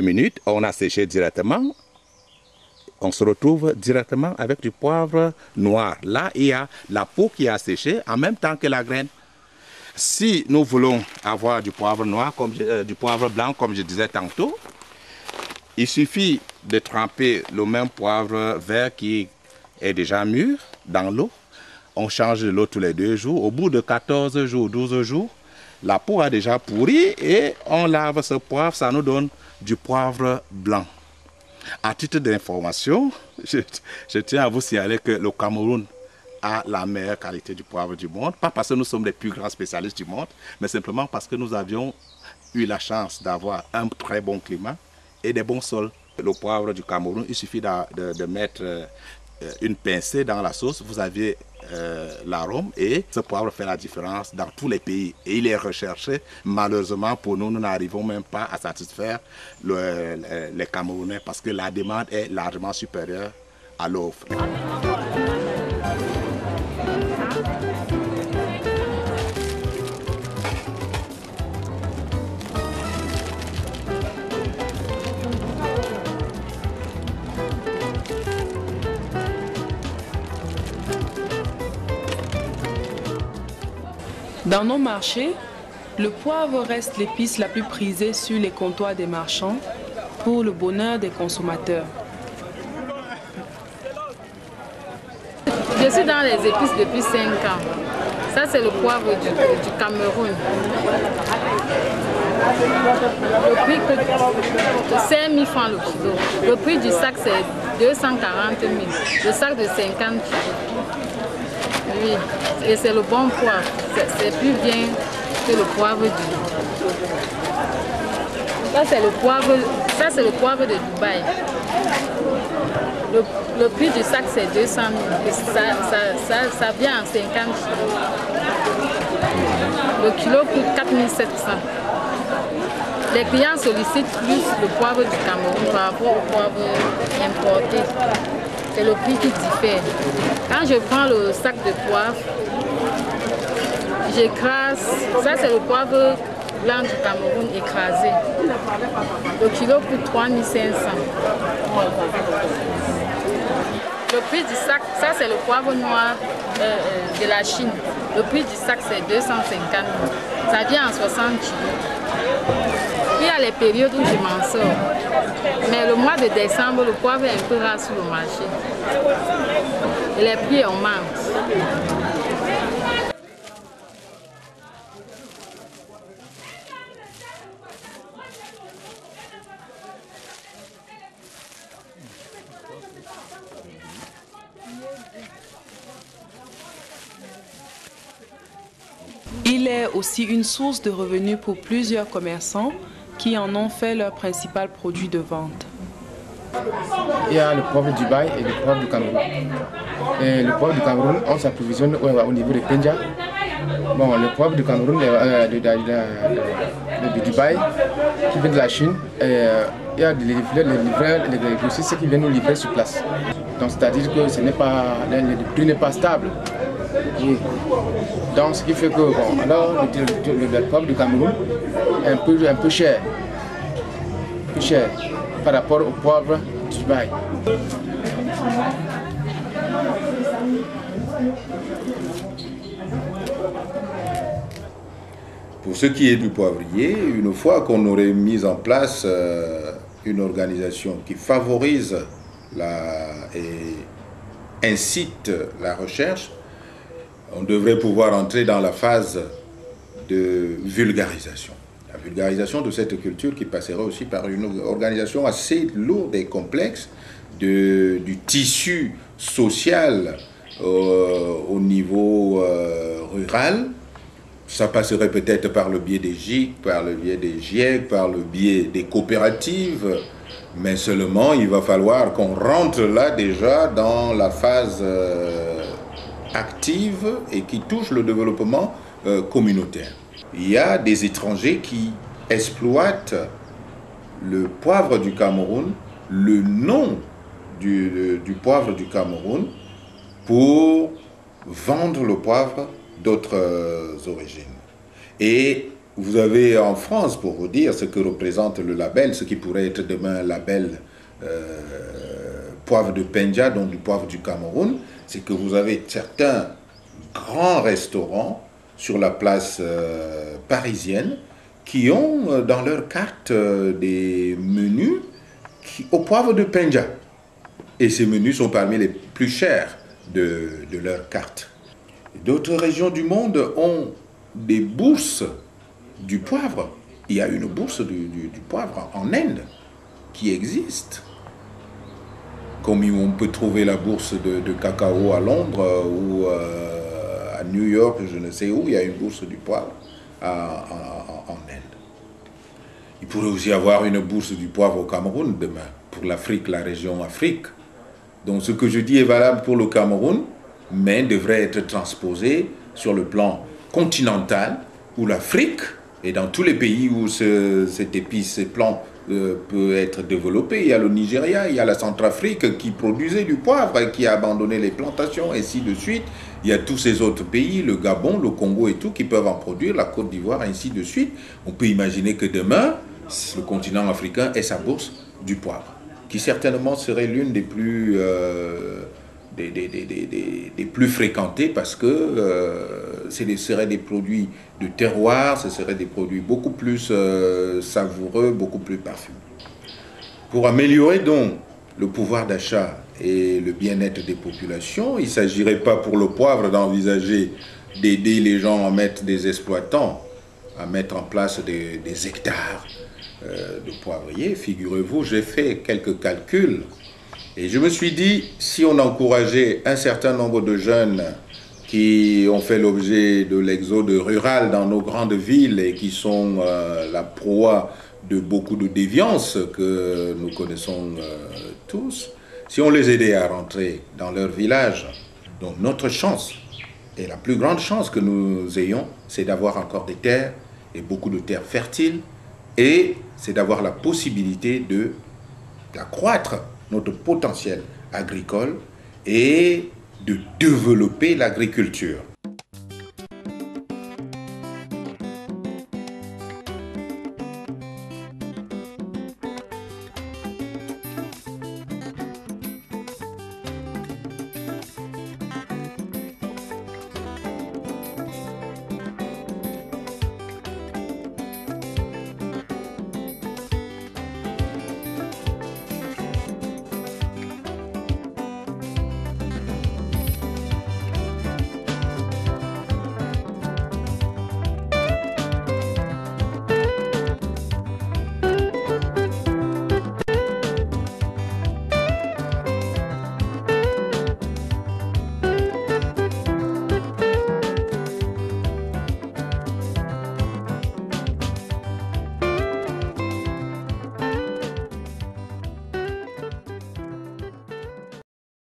minutes, on a séché directement. On se retrouve directement avec du poivre noir. Là, il y a la peau qui a séché en même temps que la graine. Si nous voulons avoir du poivre noir, du poivre blanc, comme je disais tantôt, il suffit de tremper le même poivre vert qui est déjà mûr dans l'eau. On change de l'eau tous les 2 jours. Au bout de 14 jours, 12 jours, la peau a déjà pourri et on lave ce poivre, ça nous donne du poivre blanc. À titre d'information, je tiens à vous signaler que le Cameroun a la meilleure qualité du poivre du monde. Pas parce que nous sommes les plus grands spécialistes du monde, mais simplement parce que nous avions eu la chance d'avoir un très bon climat et des bons sols. Le poivre du Cameroun, il suffit de mettre une pincée dans la sauce, vous avez l'arôme et ce poivre fait la différence dans tous les pays. Et il est recherché. Malheureusement pour nous, nous n'arrivons même pas à satisfaire les Camerounais parce que la demande est largement supérieure à l'offre. Dans nos marchés, le poivre reste l'épice la plus prisée sur les comptoirs des marchands pour le bonheur des consommateurs. Je suis dans les épices depuis 5 ans. Ça, c'est le poivre du Cameroun. Le prix coûte 5 000 francs le kilo. Le prix du sac, c'est 240 000. Le sac de 50 kilos. Oui, et c'est le bon poivre. C'est plus bien que le poivre du... Ça, c'est le poivre de Dubaï. Le prix du sac, c'est 200 000. Ça vient en 50 kilos. Le kilo coûte 4 700. Les clients sollicitent plus le poivre du Cameroun par rapport au poivre importé. C'est le prix qui diffère. Quand je prends le sac de poivre, j'écrase. Ça, c'est le poivre blanc du Cameroun écrasé. Le kilo coûte 3 500. Le prix du sac, ça c'est le poivre noir de la Chine. Le prix du sac, c'est 250 000. Ça vient en 60 kilos. Il y a les périodes où je m'en sors. Mais le mois de décembre, le poivre est un peu rare sur le marché. Et les prix augmentent. Il est aussi une source de revenus pour plusieurs commerçants qui en ont fait leur principal produit de vente. Il y a le poivre du Dubaï et le poivre du Cameroun. Et le poivre du Cameroun, on s'approvisionne au niveau de Penja. Bon, le poivre du Cameroun, de Dubaï, qui vient de la Chine, il y a les grossistes qui viennent nous livrer sur place. Donc c'est-à-dire que le prix n'est pas stable. Et donc ce qui fait que bon, alors, le poivre du Cameroun est un peu cher. Plus cher par rapport au poivre du Dubaï. Pour ce qui est du poivrier, une fois qu'on aurait mis en place une organisation qui favorise et incite la recherche, on devrait pouvoir entrer dans la phase de vulgarisation. La vulgarisation de cette culture qui passera aussi par une organisation assez lourde et complexe du tissu social au niveau rural. Ça passerait peut-être par le biais des GIC, par le biais des GIEC, par le biais des coopératives, mais seulement il va falloir qu'on rentre là déjà dans la phase active et qui touche le développement communautaire. Il y a des étrangers qui exploitent le poivre du Cameroun, le nom du poivre du Cameroun, pour vendre le poivre d'autres origines. Et Vous avez en France, pour vous dire ce que représente le label, ce qui pourrait être demain un label poivre de Penja, donc du poivre du Cameroun, c'est que vous avez certains grands restaurants sur la place parisienne qui ont dans leur carte des menus au poivre de Penja. Et ces menus sont parmi les plus chers de leur carte. D'autres régions du monde ont des bourses du poivre. Il y a une bourse du poivre en Inde qui existe. Comme on peut trouver la bourse de cacao à Londres ou à New York, je ne sais où, il y a une bourse du poivre en Inde. Il pourrait aussi avoir une bourse du poivre au Cameroun demain, pour l'Afrique, la région Afrique. Donc ce que je dis est valable pour le Cameroun, mais devrait être transposé sur le plan continental, où l'Afrique, et dans tous les pays où cette épice, ces plants peut être développé. Il y a le Nigeria, il y a la Centrafrique qui produisait du poivre et qui a abandonné les plantations, ainsi de suite. Il y a tous ces autres pays, le Gabon, le Congo et tout, qui peuvent en produire, la Côte d'Ivoire, ainsi de suite. On peut imaginer que demain, le continent africain ait sa bourse du poivre, qui certainement serait l'une des plus... des plus fréquentés parce que ce seraient des produits de terroir, ce seraient des produits beaucoup plus savoureux, beaucoup plus parfumés. Pour améliorer donc le pouvoir d'achat et le bien-être des populations, il ne s'agirait pas pour le poivre d'envisager d'aider les gens à mettre des exploitants, à mettre en place des hectares de poivriers. Figurez-vous, j'ai fait quelques calculs. Et je me suis dit, si on encourageait un certain nombre de jeunes qui ont fait l'objet de l'exode rural dans nos grandes villes et qui sont la proie de beaucoup de déviances que nous connaissons tous, si on les aidait à rentrer dans leur village, donc notre chance, et la plus grande chance que nous ayons, c'est d'avoir encore des terres, et beaucoup de terres fertiles, et c'est d'avoir la possibilité d'accroître notre potentiel agricole et de développer l'agriculture.